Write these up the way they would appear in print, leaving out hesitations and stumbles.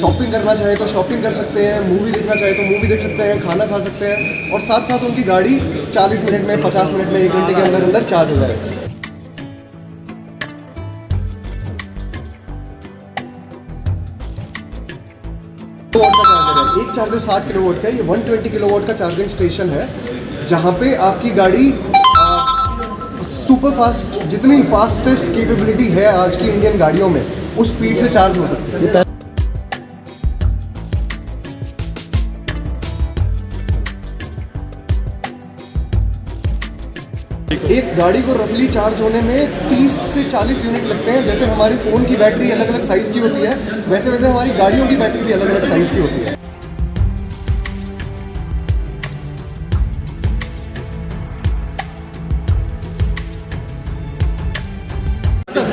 Shopping करना चाहे तो शॉपिंग कर सकते हैं, मूवी देखना चाहे तो मूवी देख सकते हैं, खाना खा सकते हैं और साथ साथ उनकी गाड़ी 40 मिनट में, 50 मिनट में, 1 घंटे के अंदर अंदर चार्ज हो जाएगी। एक चार्जर 60 किलोवाट का है, ये 120 किलोवाट का चार्जिंग स्टेशन है जहाँ पे आपकी गाड़ी सुपर फास्ट, जितनी फास्टेस्ट कैपेबिलिटी है आज की इंडियन गाड़ियों में, उस स्पीड से चार्ज हो सकती है। एक गाड़ी को रफली चार्ज होने में 30 से 40 यूनिट लगते हैं। जैसे हमारे फ़ोन की बैटरी अलग अलग साइज़ की होती है, वैसे वैसे हमारी गाड़ियों की बैटरी भी अलग अलग साइज़ की होती है।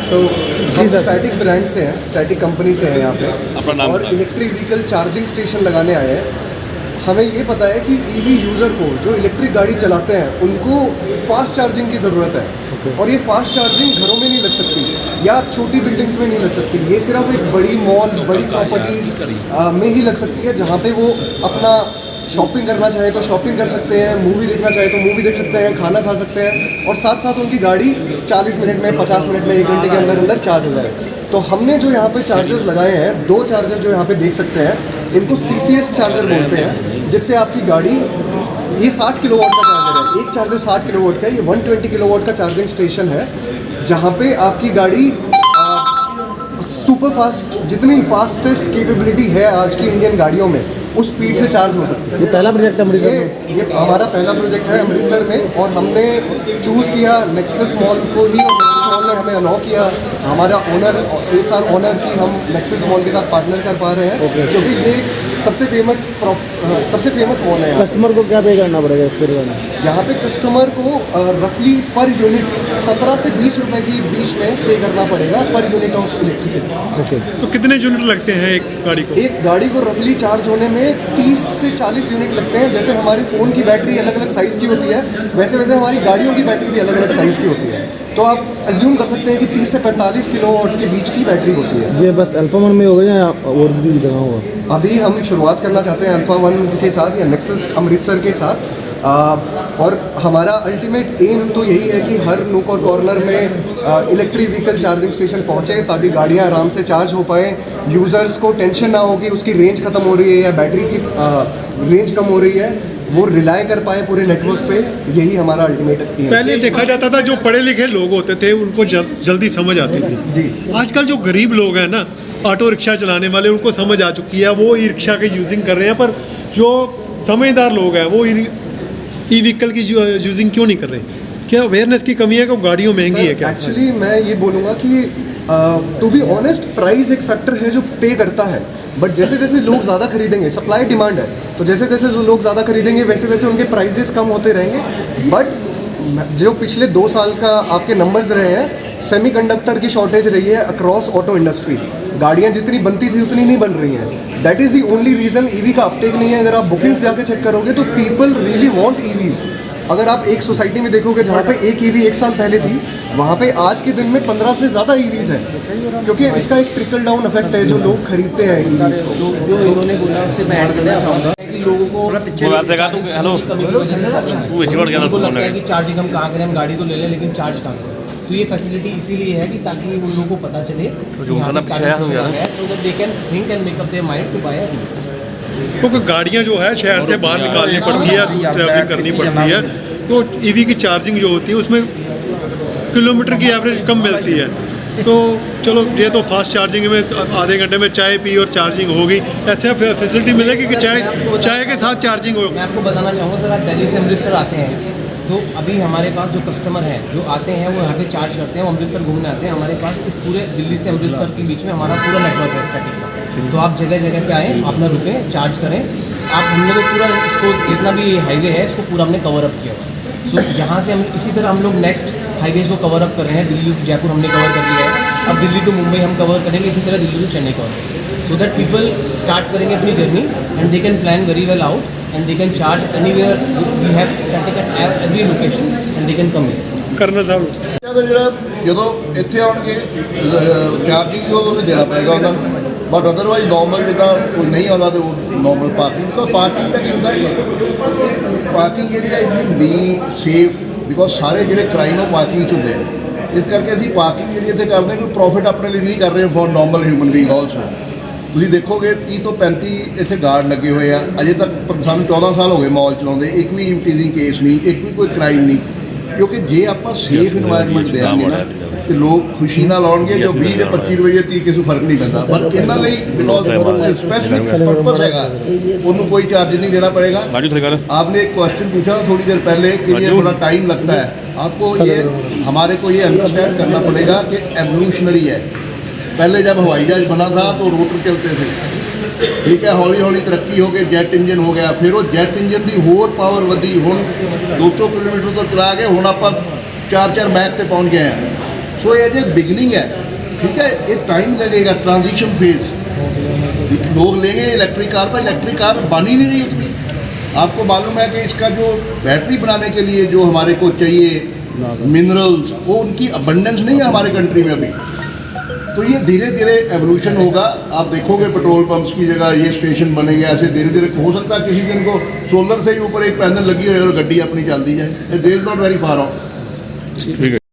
तो हम स्टैटिक ब्रांड से हैं, स्टैटिक कंपनी से हैं यहाँ पे, और इलेक्ट्रिक व्हीकल चार्जिंग स्टेशन लगाने आए हैं। हमें ये पता है कि ईवी यूज़र को, जो इलेक्ट्रिक गाड़ी चलाते हैं, उनको फास्ट चार्जिंग की ज़रूरत है। और ये फास्ट चार्जिंग घरों में नहीं लग सकती या छोटी बिल्डिंग्स में नहीं लग सकती। ये सिर्फ एक बड़ी मॉल, बड़ी प्रॉपर्टीज़ में ही लग सकती है, जहाँ पे वो अपना शॉपिंग करना चाहे तो शॉपिंग कर सकते हैं, मूवी देखना चाहे तो मूवी देख सकते हैं, खाना खा सकते हैं और साथ साथ उनकी गाड़ी 40 मिनट में, 50 मिनट में, 1 घंटे के अंदर अंदर चार्ज हो जाए। तो हमने जो यहाँ पे चार्जर्स लगाए हैं, 2 चार्जर जो यहाँ पे देख सकते हैं, इनको CCS चार्जर बोलते हैं, जिससे आपकी गाड़ी, ये 60 किलोवाट का चार्जर है, एक चार्जर 60 किलोवाट का है, ये 120 किलोवाट का चार्जिंग स्टेशन है जहाँ पे आपकी गाड़ी सुपर फास्ट, जितनी फास्टेस्ट कैपेबिलिटी है आज की इंडियन गाड़ियों में, उस स्पीड से चार्ज हो सकती है। ये पहला प्रोजेक्ट अमृतसर में, ये हमारा पहला प्रोजेक्ट है अमृतसर में, और हमने चूज़ किया नेक्सस मॉल को ही। नेक्सस मॉल ने हमें अलाउ किया, हमारा ओनर, 1 साल ओनर की हम नेक्सस मॉल के साथ पार्टनर कर पा रहे हैं, क्योंकि ये सबसे फेमस मॉल है। कस्टमर को क्या पे करना पड़ेगा इसके लिए? यहाँ पे कस्टमर को रफली पर यूनिट 17 से 20 रुपए के बीच में पे करना पड़ेगा per unit of electricity. Okay, तो कितने यूनिट लगते हैं एक गाड़ी को? एक गाड़ी को रफली चार्ज होने में 30 से 40 यूनिट लगते हैं। जैसे हमारे फ़ोन की बैटरी अलग अलग साइज़ की होती है, वैसे वैसे हमारी गाड़ियों की बैटरी भी अलग अलग साइज़ की होती है। तो आप अज्यूम कर सकते हैं कि 30 से 45 किलोवाट के बीच की बैटरी होती है। ये बस अल्फा 1 में होगा या और भी जगह होगा? अभी हम शुरुआत करना चाहते हैं अल्फा 1 के साथ या नेक्सस अमृतसर के साथ, और हमारा अल्टीमेट एम तो यही है कि हर नूक और कॉर्नर में इलेक्ट्रिक व्हीकल चार्जिंग स्टेशन पहुँचे, ताकि गाड़ियाँ आराम से चार्ज हो पाएँ, यूज़र्स को टेंशन ना हो कि उसकी रेंज ख़त्म हो रही है या बैटरी की रेंज कम हो रही है, वो रिलाय कर पाए पूरे नेटवर्क पे। यही हमारा अल्टीमेट एम है। पहले देखा जाता था जो पढ़े लिखे लोग होते थे उनको जल्दी समझ आती थी जी। आजकल जो गरीब लोग हैं ना, ऑटो रिक्शा चलाने वाले, उनको समझ आ चुकी है, वो ई रिक्शा की यूजिंग कर रहे हैं। पर जो समझदार लोग हैं वो ई व्हीकल की यूजिंग क्यों नहीं कर रहे? क्या अवेयरनेस की कमी है कि गाड़ियों महंगी है क्या? एक्चुअली मैं ये बोलूँगा कि टू बी ऑनेस्ट, प्राइस एक फैक्टर है जो पे करता है, बट जैसे जैसे लोग ज़्यादा खरीदेंगे, सप्लाई डिमांड है, तो जैसे जैसे जो लोग ज़्यादा खरीदेंगे वैसे वैसे उनके प्राइजेस कम होते रहेंगे। बट जो पिछले 2 साल का आपके नंबर्स रहे हैं, सेमीकंडक्टर की शॉर्टेज रही है अक्रॉस ऑटो इंडस्ट्री। गाड़ियाँ जितनी बनती थी उतनी नहीं बन रही हैं। That is the only reason EV का अपटेक नहीं है। अगर आप बुकिंग्स जाके चेक करोगे तो पीपल रियली वांट ईवीज़। अगर आप एक सोसाइटी में देखोगे जहाँ पे एक ईवी 1 साल पहले थी, वहाँ पे आज के दिन में 15 से ज़्यादा ईवीज़ हैं, क्योंकि इसका एक ट्रिकल डाउन इफेक्ट है, जो लोग खरीदते हैं ईवीज़ को। जो इन्होंने बोला उससे मैं ऐड करना चाहूँगा कि लोगों को उनको लगता है कि चार्जिंग हम कहाँ करें, हम गाड़ी तो ले लें लेकिन चार्ज कहाँ करें। तो ये फैसिलिटी इसीलिए है कि ताकि उन लोगों को पता चले कि यहाँ पे चार्जिंग स्टेशन है, so that they can think and make up their mind to buy a vehicle. क्योंकि गाड़ियाँ जो है शहर से बाहर निकालनी पड़ती है, ट्रैवलिंग करनी पड़ती है, तो ईवी की चार्जिंग जो होती है उसमें किलोमीटर की एवरेज कम मिलती है। तो चलो, ये तो फास्ट चार्जिंग में आधे घंटे में चाय पी और चार्जिंग होगी, ऐसे फैसिलिटी मिलेगी कि चाय के साथ चार्जिंग हो। मैं आपको बताना चाहूँगा, अगर आप दिल्ली से अमृतसर आते हैं तो अभी हमारे पास जो कस्टमर हैं जो आते हैं वो यहाँ पे चार्ज करते हैं, वो अमृतसर घूमने आते हैं। हमारे पास इस पूरे दिल्ली से अमृतसर के बीच में हमारा पूरा नेटवर्क है स्टैटिक का। तो आप जगह जगह पे आएँ, अपना रुकें, चार्ज करें। आप हमने तो पूरा इसको, जितना भी हाईवे है इसको पूरा हमने कवर अप किया हुआ है। सो यहाँ से हम इसी तरह हम लोग नेक्स्ट हाईवेज को कवर अप कर रहे हैं। दिल्ली टू जयपुर हमने कवर कर लिया है, अब दिल्ली टू मुंबई हम कवर करेंगे, इसी तरह दिल्ली टू चेन्नई कवर करेंगे, सो दैट पीपल स्टार्ट करेंगे अपनी journey and they can plan very well out and they can charge anywhere. We have static at every location and they can come easily. करना चाहूँ ਜਿਹੜਾ ਜਦੋਂ ਇੱਥੇ ਆਉਣਗੇ ਚਾਰਜਿੰਗ ਉਹਨੂੰ ਦੇਣਾ ਪਏਗਾ ਉਹਨਾਂ ਨੂੰ। ਬਟ ਅਦਰਵਾਈਜ਼ ਨੋਰਮਲ ਜਿੱਦਾਂ ਕੋਈ ਨਹੀਂ ਆਉਂਦਾ ਤੇ ਉਹ ਨੋਰਮਲ ਪਾਰਕਿੰਗ ਦਾ ਕੀ ਹੁੰਦਾ ਹੈ ਕਿ ਪਾਰਕਿੰਗ ਜਿਹੜੀ ਹੈ ਇੰਨੀ ਨੀਟ ਸੇਫ ਬਿਕੋਜ਼ ਸਾਰੇ ਜਿਹੜੇ ਕ੍ਰਾਈਮ ਉਹ ਪਾਰਕਿੰਗ 'ਚ ਹੁੰਦੇ ਆ। ਇਸ ਕਰਕੇ ਅਸੀਂ ਪਾਰਕਿੰਗ ਜਿਹੜੀ ਇੱਥੇ ਕਰਦੇ ਕੋਈ ਪ੍ਰੋਫਿਟ ਆਪਣੇ ਲਈ ਨਹੀਂ ਕਰ ਰਹੇ for normal human being also. ਤੁਸੀਂ ਦੇਖੋਗੇ 30 ਤੋਂ 35 ਇੱਥੇ ਗਾਰਡ ਲੱਗੇ ਹੋਏ ਆ। ਅਜੇ ਤੱਕ ਸਾਨੂੰ 14 ਸਾਲ ਹੋ ਗਏ ਮਾਲ ਚਲਾਉਂਦੇ, ਇੱਕ ਵੀ ਟੀਜ਼ਿੰਗ ਕੇਸ ਨਹੀਂ, ਇੱਕ ਵੀ ਕੋਈ ਕ੍ਰਾਈਮ ਨਹੀਂ। ਕਿਉਂਕਿ ਜੇ ਆਪਾਂ ਸੇਫ ਇਨਵਾਇਰਨਮੈਂਟ ਦੇਵਾਂਗੇ ਨਾ ਤੇ ਲੋਕ ਖੁਸ਼ੀ ਨਾਲ ਆਉਣਗੇ। ਜੋ 20 ਜਾਂ 25 ਰੁਪਏ 30 ਕਿਸੇ ਨੂੰ ਫਰਕ ਨਹੀਂ ਪੈਂਦਾ, ਪਰ ਇਹਨਾਂ ਲਈ ਬਿਕੋਜ਼ स्पेसिफिक पर्पस हैगा उन्होंने कोई चार्ज नहीं देना पड़ेगा। आपने एक क्वेश्चन पूछा थोड़ी देर पहले कि ये बड़ा टाइम लगता है, आपको ये हमारे को ये अंडरस्टैंड करना पड़ेगा कि एवोल्यूशनरी है। पहले जब हवाई जहाज बना था तो रोटर चलते थे, ठीक है, हौली हौली तरक्की हो गई, जैट इंजन हो गया, फिर वो जैट इंजन की होर पावर वधी, हुण 200 किलोमीटर तो चला गए, हुण आप 4-4 मैक ते पहुँच गए हैं। सो ये जो बिगनिंग है, ठीक है, ये टाइम लगेगा, ट्रांजिशन फेज। लोग लेंगे इलेक्ट्रिक कार पर, इलेक्ट्रिक कार बन ही नहीं रही उतनी। आपको मालूम है कि इसका जो बैटरी बनाने के लिए जो हमारे को चाहिए मिनरल्स, वो उनकी अबंडेंस नहीं है हमारे कंट्री में अभी। तो ये धीरे धीरे एवोल्यूशन होगा। आप देखोगे पेट्रोल पंप्स की जगह ये स्टेशन बनेंगे, ऐसे धीरे धीरे हो सकता है किसी दिन को सोलर से ही ऊपर एक पैनल लगी हो और गड्डी अपनी चलती जाए। It is not very far of.